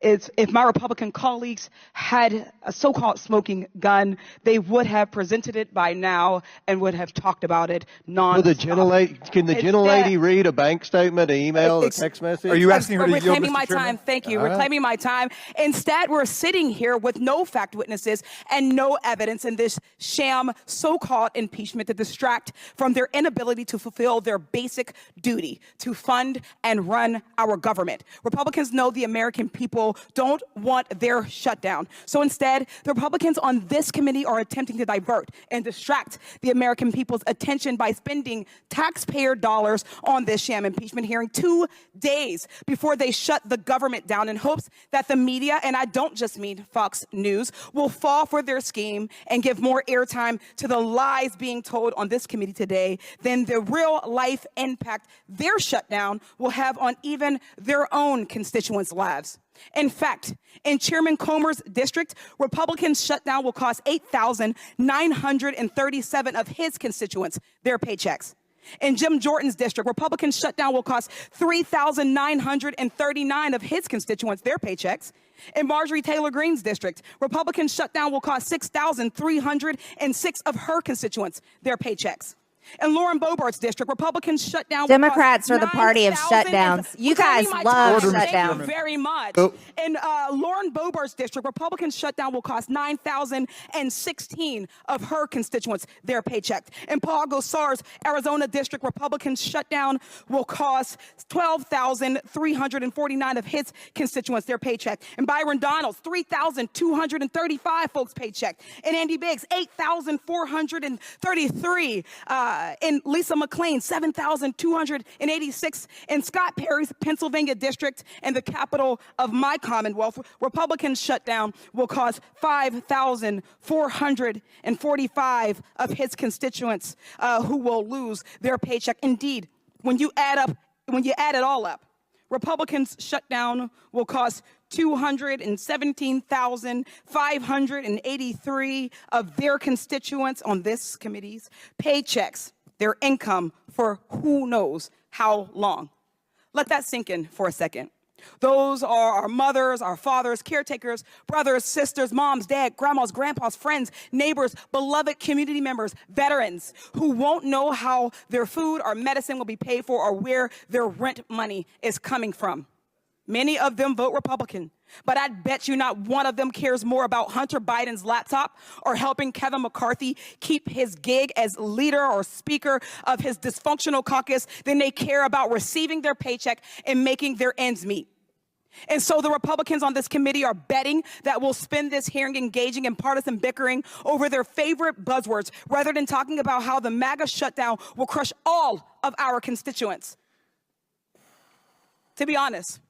is if my Republican colleagues had a so-called smoking gun, they would have presented it by now and would have talked about it nonstop. Can the gentlelady read a bank statement, an email, a text message? Are you asking her to yield, reclaiming Mr. my Chairman? time? Thank you. Reclaiming my time. Instead, we're sitting here with no fact witnesses and no evidence in this sham so-called impeachment to distract from their inability to fulfill their basic duty to fund and run our government. Republicans know the American people don't want their shutdown. So instead, the Republicans on this committee are attempting to divert and distract the American people's attention by spending taxpayer dollars on this sham impeachment hearing 2 days before they shut the government down in hopes that the media, and I don't just mean Fox News, will fall for their scheme and give more airtime to the lies being told on this committee today than the real life impact their shutdown will have on even their own constituents' lives. In fact, in Chairman Comer's district, Republicans' shutdown will cost 8,937 of his constituents their paychecks. In Jim Jordan's district, Republicans' shutdown will cost 3,939 of his constituents their paychecks. In Marjorie Taylor Greene's district, Republicans' shutdown will cost 6,306 of her constituents their paychecks. In Lauren Boebert's district, Republicans shut down. Democrats are the party of shutdowns. You guys love shutdowns. Thank you very much. In Lauren Boebert's district, Republicans shutdown will cost 9,016 of her constituents their paycheck. In Paul Gosar's Arizona district, Republicans shutdown will cost 12,349 of his constituents their paycheck. In Byron Donalds, 3,235 folks paycheck. In Andy Biggs, 8,433. In Lisa McClain, 7,286. In Scott Perry's Pennsylvania district and the capital of my Commonwealth, Republicans shutdown will cost 5,445 of his constituents who will lose their paycheck. Indeed, when you add it all up, Republicans shutdown will cost 217,583 of their constituents on this committee's paychecks, their income for who knows how long. Let that sink in for a second. Those are our mothers, our fathers, caretakers, brothers, sisters, moms, dad, grandmas, grandpas, friends, neighbors, beloved community members, veterans who won't know how their food or medicine will be paid for or where their rent money is coming from. Many of them vote Republican, but I bet you not one of them cares more about Hunter Biden's laptop or helping Kevin McCarthy keep his gig as leader or speaker of his dysfunctional caucus than they care about receiving their paycheck and making their ends meet. And so the Republicans on this committee are betting that we'll spend this hearing engaging in partisan bickering over their favorite buzzwords rather than talking about how the MAGA shutdown will crush all of our constituents. To be honest,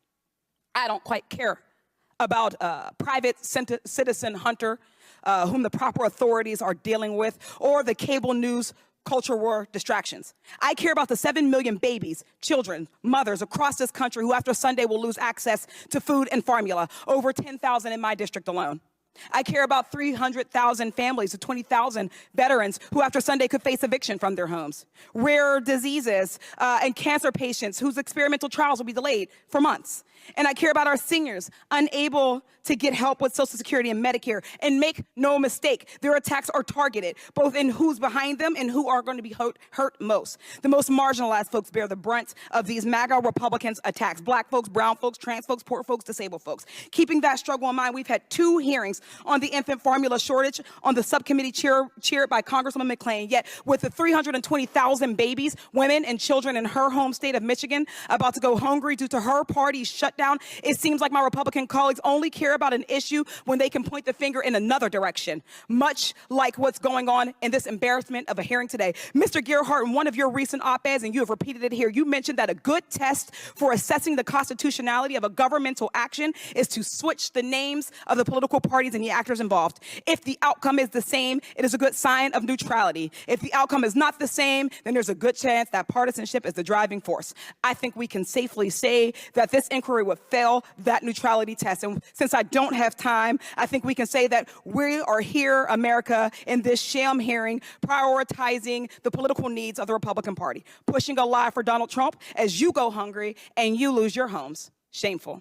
I don't quite care about private citizen Hunter, whom the proper authorities are dealing with, or the cable news culture war distractions. I care about the 7 million babies, children, mothers across this country who after Sunday will lose access to food and formula, over 10,000 in my district alone. I care about 300,000 families of 20,000 veterans who after Sunday could face eviction from their homes. Rare diseases and cancer patients whose experimental trials will be delayed for months. And I care about our seniors unable to get help with Social Security and Medicare. And make no mistake, their attacks are targeted, both in who's behind them and who are going to be hurt most. The most marginalized folks bear the brunt of these MAGA Republicans' attacks. Black folks, brown folks, trans folks, poor folks, disabled folks. Keeping that struggle in mind, we've had 2 hearings on the infant formula shortage on the subcommittee chaired by Congresswoman McClain. Yet with the 320,000 babies, women, and children in her home state of Michigan about to go hungry due to her party's shutdown, it seems like my Republican colleagues only care about an issue when they can point the finger in another direction, much like what's going on in this embarrassment of a hearing today. Mr. Gerhardt, in one of your recent op-eds, and you have repeated it here, you mentioned that a good test for assessing the constitutionality of a governmental action is to switch the names of the political parties and the actors involved. If the outcome is the same, it is a good sign of neutrality. If the outcome is not the same, then there's a good chance that partisanship is the driving force. I think we can safely say that this inquiry would fail that neutrality test. And since I don't have time, I think we can say that we are here, America, in this sham hearing, prioritizing the political needs of the Republican Party, pushing a lie for Donald Trump as you go hungry and you lose your homes. Shameful.